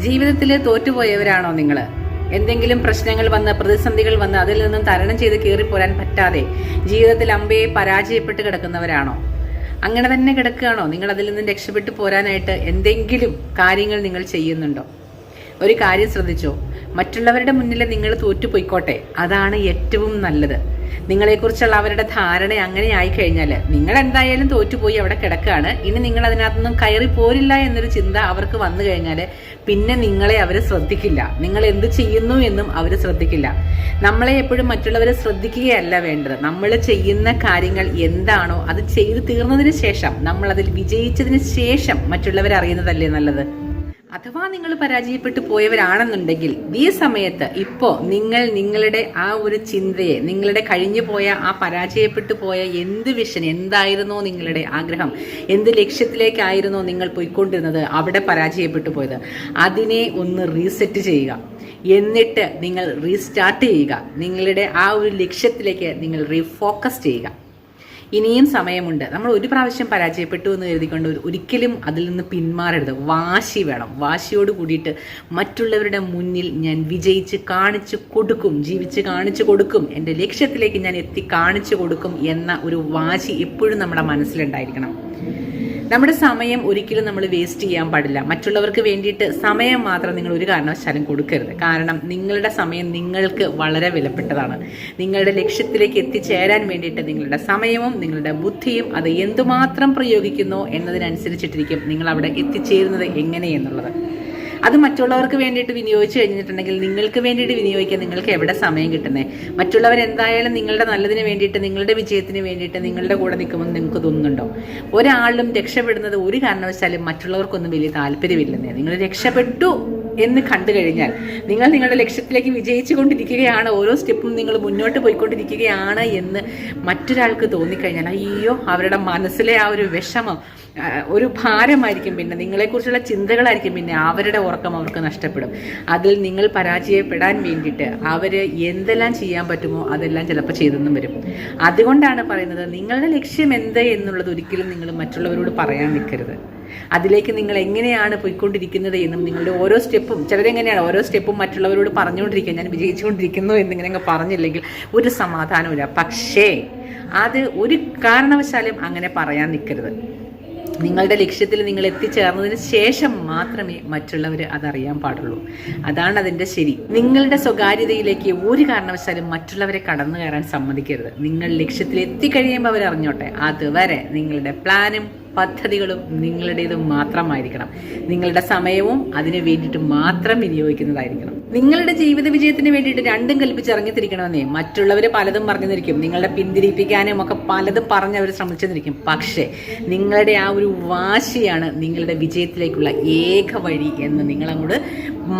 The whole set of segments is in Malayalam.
ജീവിതത്തിൽ തോറ്റുപോയവരാണോ നിങ്ങൾ? എന്തെങ്കിലും പ്രശ്നങ്ങൾ വന്ന്, പ്രതിസന്ധികൾ വന്ന് അതിൽ നിന്നും തരണം ചെയ്ത് കയറിപ്പോരാൻ പറ്റാതെ ജീവിതത്തിൽ അമ്പയെ പരാജയപ്പെട്ട് കിടക്കുന്നവരാണോ? അങ്ങനെ തന്നെ കിടക്കുകയാണോ? നിങ്ങൾ അതിൽ നിന്നും രക്ഷപ്പെട്ടു പോരാനായിട്ട് എന്തെങ്കിലും കാര്യങ്ങൾ നിങ്ങൾ ചെയ്യുന്നുണ്ടോ? ഒരു കാര്യം ശ്രദ്ധിച്ചോ, മറ്റുള്ളവരുടെ മുന്നിൽ നിങ്ങൾ തോറ്റുപോയിക്കോട്ടെ, അതാണ് ഏറ്റവും നല്ലത്. നിങ്ങളെക്കുറിച്ചുള്ള അവരുടെ ധാരണ അങ്ങനെ ആയിക്കഴിഞ്ഞാൽ നിങ്ങൾ എന്തായാലും തോറ്റുപോയി അവിടെ കിടക്കുകയാണ്. ഇനി നിങ്ങൾ അതിനകത്തൊന്നും കയറി പോരില്ല എന്നൊരു ചിന്ത അവർക്ക് വന്നു കഴിഞ്ഞാൽ പിന്നെ നിങ്ങളെ അവർ ശ്രദ്ധിക്കില്ല. നിങ്ങൾ എന്ത് ചെയ്യുന്നു എന്നും അവർ ശ്രദ്ധിക്കില്ല. നമ്മളെ എപ്പോഴും മറ്റുള്ളവർ ശ്രദ്ധിക്കുകയല്ല വേണ്ടത്. നമ്മൾ ചെയ്യുന്ന കാര്യങ്ങൾ എന്താണോ അത് ചെയ്തു തീർന്നതിന് ശേഷം, നമ്മൾ അതിൽ വിജയിച്ചതിന് ശേഷം മറ്റുള്ളവർ അറിയുന്നതല്ലേ നല്ലത്. അഥവാ നിങ്ങൾ പരാജയപ്പെട്ടു പോയവരാണെന്നുണ്ടെങ്കിൽ ഈ സമയത്ത് ഇപ്പോ നിങ്ങളുടെ ആ ഒരു ചിന്തയെ, നിങ്ങളുടെ കഴിഞ്ഞു പോയ ആ പരാജയപ്പെട്ടു പോയ എന്ത് വിഷൻ, എന്തായിരുന്നോ നിങ്ങളുടെ ആഗ്രഹം, എന്ത് ലക്ഷ്യത്തിലേക്കായിരുന്നോ നിങ്ങൾ പോയിക്കൊണ്ടിരുന്നത്, അവിടെ പരാജയപ്പെട്ടു പോയത്, അതിനെ ഒന്ന് റീസെറ്റ് ചെയ്യുക. എന്നിട്ട് നിങ്ങൾ റീസ്റ്റാർട്ട് ചെയ്യുക. നിങ്ങളുടെ ആ ഒരു ലക്ഷ്യത്തിലേക്ക് നിങ്ങൾ റീഫോക്കസ് ചെയ്യുക. ഇനിയും സമയമുണ്ട്. നമ്മൾ ഒരു പ്രാവശ്യം പരാജയപ്പെട്ടു എന്ന് കരുതിക്കൊണ്ട് ഒരിക്കലും അതിൽ നിന്ന് പിന്മാറരുത്. വാശി വേണം. വാശിയോട് കൂടിയിട്ട് മറ്റുള്ളവരുടെ മുന്നിൽ ഞാൻ വിജയിച്ച് കാണിച്ചു കൊടുക്കും, ജീവിച്ച് കാണിച്ചു കൊടുക്കും, എൻ്റെ ലക്ഷ്യത്തിലേക്ക് ഞാൻ എത്തി കാണിച്ചു കൊടുക്കും എന്ന ഒരു വാശി എപ്പോഴും നമ്മുടെ മനസ്സിലുണ്ടായിരിക്കണം. നമ്മുടെ സമയം ഒരിക്കലും നമ്മൾ വേസ്റ്റ് ചെയ്യാൻ പാടില്ല. മറ്റുള്ളവർക്ക് വേണ്ടിയിട്ട് സമയം മാത്രം നിങ്ങൾ ഒരു കാരണവശാലും കൊടുക്കരുത്. കാരണം നിങ്ങളുടെ സമയം നിങ്ങൾക്ക് വളരെ വിലപ്പെട്ടതാണ്. നിങ്ങളുടെ ലക്ഷ്യത്തിലേക്ക് എത്തിച്ചേരാൻ വേണ്ടിയിട്ട് നിങ്ങളുടെ സമയവും നിങ്ങളുടെ ബുദ്ധിയും അത് എന്തുമാത്രം പ്രയോഗിക്കുന്നോ എന്നതിനനുസരിച്ചിട്ടിരിക്കും നിങ്ങൾ അവിടെ എത്തിച്ചേരുന്നത് എങ്ങനെയെന്നുള്ളത്. അത് മറ്റുള്ളവർക്ക് വേണ്ടിയിട്ട് വിനിയോഗിച്ചു കഴിഞ്ഞിട്ടുണ്ടെങ്കിൽ നിങ്ങൾക്ക് വേണ്ടിയിട്ട് വിനിയോഗിക്കാൻ നിങ്ങൾക്ക് എവിടെ സമയം കിട്ടുന്നത്? മറ്റുള്ളവരെന്തായാലും നിങ്ങളുടെ നല്ലതിന് വേണ്ടിയിട്ട്, നിങ്ങളുടെ വിജയത്തിന് വേണ്ടിയിട്ട് നിങ്ങളുടെ കൂടെ നിൽക്കുമെന്ന് നിങ്ങൾക്ക് തോന്നുന്നുണ്ടോ? ഒരാളും രക്ഷപ്പെടുന്നത് ഒരു കാരണവശാലും മറ്റുള്ളവർക്കൊന്നും വലിയ താല്പര്യമില്ലെന്നേ. നിങ്ങൾ രക്ഷപ്പെട്ടു എന്ന് കണ്ടു കഴിഞ്ഞാൽ, നിങ്ങൾ നിങ്ങളുടെ ലക്ഷ്യത്തിലേക്ക് വിജയിച്ചു കൊണ്ടിരിക്കുകയാണ്, ഓരോ സ്റ്റെപ്പും നിങ്ങൾ മുന്നോട്ട് പോയിക്കൊണ്ടിരിക്കുകയാണ് എന്ന് മറ്റൊരാൾക്ക് തോന്നിക്കഴിഞ്ഞാൽ, അയ്യോ, അവരുടെ മനസ്സിലെ ആ ഒരു വിഷമം, ഒരു ഭാരമായിരിക്കും. പിന്നെ നിങ്ങളെക്കുറിച്ചുള്ള ചിന്തകളായിരിക്കും. പിന്നെ അവരുടെ ഉറക്കം അവർക്ക് നഷ്ടപ്പെടും. അതിൽ നിങ്ങൾ പരാജയപ്പെടാൻ വേണ്ടിയിട്ട് അവർ എന്തെല്ലാം ചെയ്യാൻ പറ്റുമോ അതെല്ലാം ചിലപ്പോൾ ചെയ്തെന്നും വരും. അതുകൊണ്ടാണ് പറയുന്നത്, നിങ്ങളുടെ ലക്ഷ്യം എന്ത് എന്നുള്ളത് ഒരിക്കലും നിങ്ങൾ മറ്റുള്ളവരോട് പറയാൻ നിൽക്കരുത്. അതിലേക്ക് നിങ്ങൾ എങ്ങനെയാണ് പോയിക്കൊണ്ടിരിക്കുന്നത് എന്നും നിങ്ങളുടെ ഓരോ സ്റ്റെപ്പും, ചിലരെങ്ങനെയാണ് ഓരോ സ്റ്റെപ്പും മറ്റുള്ളവരോട് പറഞ്ഞുകൊണ്ടിരിക്കുക, ഞാൻ വിജയിച്ചുകൊണ്ടിരിക്കുന്നു എന്നിങ്ങനെ പറഞ്ഞില്ലെങ്കിൽ ഒരു സമാധാനമില്ല. പക്ഷേ അത് ഒരു കാരണവശാലും അങ്ങനെ പറയാൻ നിൽക്കരുത്. നിങ്ങളുടെ ലക്ഷ്യത്തിൽ നിങ്ങൾ എത്തിച്ചേർന്നതിന് ശേഷം മാത്രമേ മറ്റുള്ളവർ അതറിയാൻ പാടുള്ളൂ. അതാണ് അതിൻ്റെ ശരി. നിങ്ങളുടെ സ്വകാര്യതയിലേക്ക് ഒരു കാരണവശാലും മറ്റുള്ളവരെ കടന്നു കയറാൻ സമ്മതിക്കരുത്. നിങ്ങൾ ലക്ഷ്യത്തിൽ എത്തിക്കഴിയുമ്പോൾ അവരറിഞ്ഞോട്ടെ. അതുവരെ നിങ്ങളുടെ പ്ലാനും പദ്ധതികളും നിങ്ങളുടേത് മാത്രമായിരിക്കണം. നിങ്ങളുടെ സമയവും അതിനു വേണ്ടിയിട്ട് മാത്രം വിനിയോഗിക്കുന്നതായിരിക്കണം. നിങ്ങളുടെ ജീവിത വിജയത്തിന് വേണ്ടിയിട്ട് രണ്ടും കൽപ്പിച്ചിറങ്ങിത്തിരിക്കണമെന്നേ. മറ്റുള്ളവർ പലതും പറഞ്ഞിരിക്കും, നിങ്ങളെ പിന്തിരിപ്പിക്കാനും ഒക്കെ പലതും പറഞ്ഞ് അവർ ശ്രമിച്ചെന്നിരിക്കും. പക്ഷേ നിങ്ങളുടെ ആ ഒരു വാശിയാണ് നിങ്ങളുടെ വിജയത്തിലേക്കുള്ള ഏക വഴി എന്ന് നിങ്ങളങ്ങോട്ട്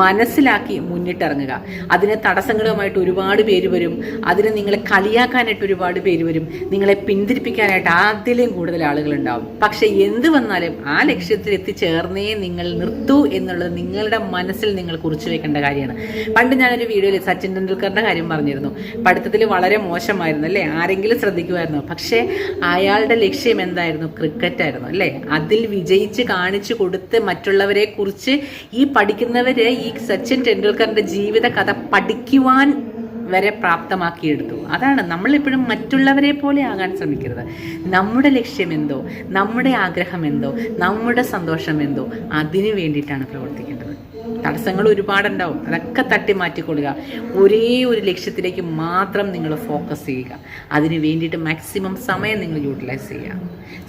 മനസ്സിലാക്കി മുന്നിട്ടിറങ്ങുക. അതിന് തടസ്സങ്ങളുമായിട്ട് ഒരുപാട് പേര് വരും. അതിന് നിങ്ങളെ കളിയാക്കാനായിട്ട് ഒരുപാട് പേര് വരും. നിങ്ങളെ പിന്തിരിപ്പിക്കാനായിട്ട് അതിലും കൂടുതൽ ആളുകളുണ്ടാവും. പക്ഷെ എന്ത് വന്നാലും ആ ലക്ഷ്യത്തിൽ എത്തിച്ചേർന്നേ നിങ്ങൾ നിർത്തൂ എന്നുള്ളത് നിങ്ങളുടെ മനസ്സിൽ നിങ്ങൾ കുറിച്ചു വെക്കേണ്ട കാര്യമാണ്. പണ്ട് ഞാനൊരു വീഡിയോയിൽ സച്ചിൻ ടെണ്ടുൽക്കറിന്റെ കാര്യം പറഞ്ഞിരുന്നു. പഠിത്തത്തിൽ വളരെ മോശമായിരുന്നു അല്ലേ? ആരെങ്കിലും ശ്രദ്ധിക്കുമായിരുന്നു? പക്ഷേ അയാളുടെ ലക്ഷ്യം എന്തായിരുന്നു? ക്രിക്കറ്റ് ആയിരുന്നു അല്ലേ? അതിൽ വിജയിച്ച് കാണിച്ചു കൊടുത്ത് മറ്റുള്ളവരെ കുറിച്ച് ഈ പഠിക്കുന്നവര് ഈ സച്ചിൻ ടെണ്ടുൽക്കറിന്റെ ജീവിത കഥ പഠിക്കുവാൻ വരെ പ്രാപ്തമാക്കിയെടുത്തു. അതാണ് നമ്മളെപ്പോഴും മറ്റുള്ളവരെ പോലെ ആകാൻ ശ്രമിക്കരുത്. നമ്മുടെ ലക്ഷ്യം എന്തോ, നമ്മുടെ ആഗ്രഹം എന്തോ, നമ്മുടെ സന്തോഷം എന്തോ, അതിനു വേണ്ടിയിട്ടാണ് പ്രവർത്തിക്കേണ്ടത്. തടസ്സങ്ങൾ ഒരുപാടുണ്ടാവും, അതൊക്കെ തട്ടി മാറ്റിക്കൊള്ളുക. ഒരേ ഒരു ലക്ഷ്യത്തിലേക്ക് മാത്രം നിങ്ങൾ ഫോക്കസ് ചെയ്യുക. അതിന് വേണ്ടിയിട്ട് മാക്സിമം സമയം നിങ്ങൾ യൂട്ടിലൈസ് ചെയ്യുക.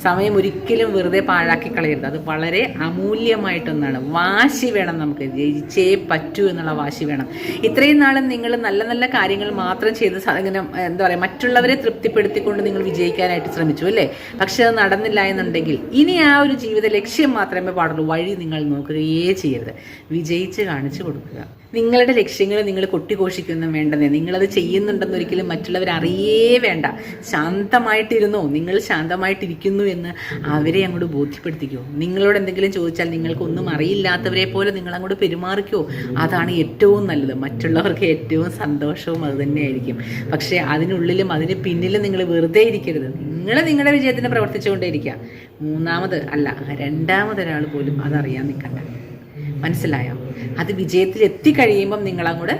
സമയം ഒരിക്കലും വെറുതെ പാഴാക്കി കളയരുത്. അത് വളരെ അമൂല്യമായിട്ടൊന്നാണ്. വാശി വേണം, നമുക്ക് ജയിച്ചേ പറ്റൂ എന്നുള്ള വാശി വേണം. ഇത്രയും നാളും നിങ്ങൾ നല്ല നല്ല കാര്യങ്ങൾ മാത്രം ചെയ്ത് ഇങ്ങനെ എന്താ പറയുക, മറ്റുള്ളവരെ തൃപ്തിപ്പെടുത്തിക്കൊണ്ട് നിങ്ങൾ വിജയിക്കാനായിട്ട് ശ്രമിച്ചു അല്ലേ? പക്ഷെ അത് നടന്നില്ല എന്നുണ്ടെങ്കിൽ ഇനി ആ ഒരു ജീവിത ലക്ഷ്യം മാത്രമേ പാടുള്ളൂ. വഴി നിങ്ങൾ നോക്കുകയേ ചെയ്യരുത്. വിജയിച്ച് കാണിച്ചു കൊടുക്കുക. നിങ്ങളുടെ ലക്ഷ്യങ്ങൾ നിങ്ങൾ കൊട്ടിഘോഷിക്കൊന്നും വേണ്ടെന്നേ. നിങ്ങളത് ചെയ്യുന്നുണ്ടെന്ന് ഒരിക്കലും മറ്റുള്ളവർ അറിയേ വേണ്ട. ശാന്തമായിട്ടിരുന്നോ, നിങ്ങൾ ശാന്തമായിട്ടിരിക്കുന്നു എന്ന് അവരെ അങ്ങോട്ട് ബോധ്യപ്പെടുത്തിക്കോ. നിങ്ങളോട് എന്തെങ്കിലും ചോദിച്ചാൽ നിങ്ങൾക്കൊന്നും അറിയില്ലാത്തവരെ പോലെ നിങ്ങൾ അങ്ങോട്ട് പെരുമാറിക്കോ. അതാണ് ഏറ്റവും നല്ലത്. മറ്റുള്ളവർക്ക് ഏറ്റവും സന്തോഷവും അത് തന്നെയായിരിക്കും. പക്ഷേ അതിനുള്ളിലും അതിന് പിന്നിലും നിങ്ങൾ വെറുതെ ഇരിക്കരുത്. നിങ്ങൾ നിങ്ങളുടെ വിജയത്തിന് പ്രവർത്തിച്ചുകൊണ്ടേയിരിക്കുക. മൂന്നാമത് അല്ല, രണ്ടാമതൊരാൾ പോലും അതറിയാൻ നിൽക്കണ്ട. മനസ്സിലായോ? അത് വിജയത്തിൽ എത്തിക്കഴിയുമ്പം നിങ്ങളങ്ങോട്ട്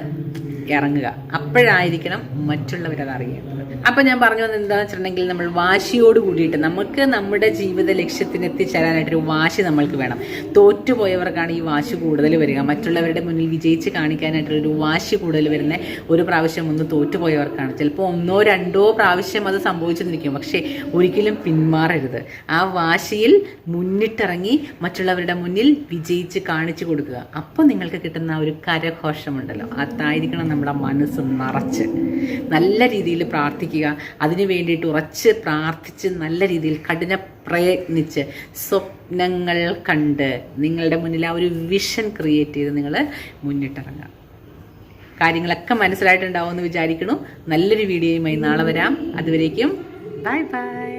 ഇറങ്ങുക. അപ്പോഴായിരിക്കണം മറ്റുള്ളവരത് അറിയേണ്ടത്. അപ്പം ഞാൻ പറഞ്ഞു വന്നത് എന്താണെന്ന് വെച്ചിട്ടുണ്ടെങ്കിൽ, നമ്മൾ വാശിയോട് കൂടിയിട്ട് നമുക്ക് നമ്മുടെ ജീവിത ലക്ഷ്യത്തിന് എത്തിച്ചേരാനായിട്ടൊരു വാശി നമ്മൾക്ക് വേണം. തോറ്റുപോയവർക്കാണ് ഈ വാശി കൂടുതൽ വരിക. മറ്റുള്ളവരുടെ മുന്നിൽ വിജയിച്ച് കാണിക്കാനായിട്ടൊരു വാശി കൂടുതൽ വരുന്ന ഒരു പ്രാവശ്യം ഒന്ന് തോറ്റുപോയവർക്കാണ്. ചിലപ്പോൾ 1 2 പ്രാവശ്യം അത് സംഭവിച്ചെന്നിരിക്കും. പക്ഷേ ഒരിക്കലും പിന്മാറരുത്. ആ വാശിയിൽ മുന്നിട്ടിറങ്ങി മറ്റുള്ളവരുടെ മുന്നിൽ വിജയിച്ച് കാണിച്ചു കൊടുക്കുക. അപ്പോൾ നിങ്ങൾക്ക് കിട്ടുന്ന ആ ഒരു കരഘോഷമുണ്ടല്ലോ, അതായിരിക്കണം നമ്മുടെ മനസ്സ് നിറച്ച് നല്ല രീതിയിൽ പ്രാർത്ഥിക്കുക. അതിനു വേണ്ടിയിട്ട് ഉറച്ച് പ്രാർത്ഥിച്ച് നല്ല രീതിയിൽ കഠിന പ്രയത്നിച്ച് സ്വപ്നങ്ങൾ കണ്ട് നിങ്ങളുടെ മുന്നിൽ ആ ഒരു വിഷൻ ക്രിയേറ്റ് ചെയ്ത് നിങ്ങൾ മുന്നിട്ടിറങ്ങുക. കാര്യങ്ങളൊക്കെ മനസ്സിലായിട്ടുണ്ടാവുമെന്ന് വിചാരിക്കുന്നു. നല്ലൊരു വീഡിയോയുമായി നാളെ വരാം. അതുവരേക്കും ബൈ ബൈ.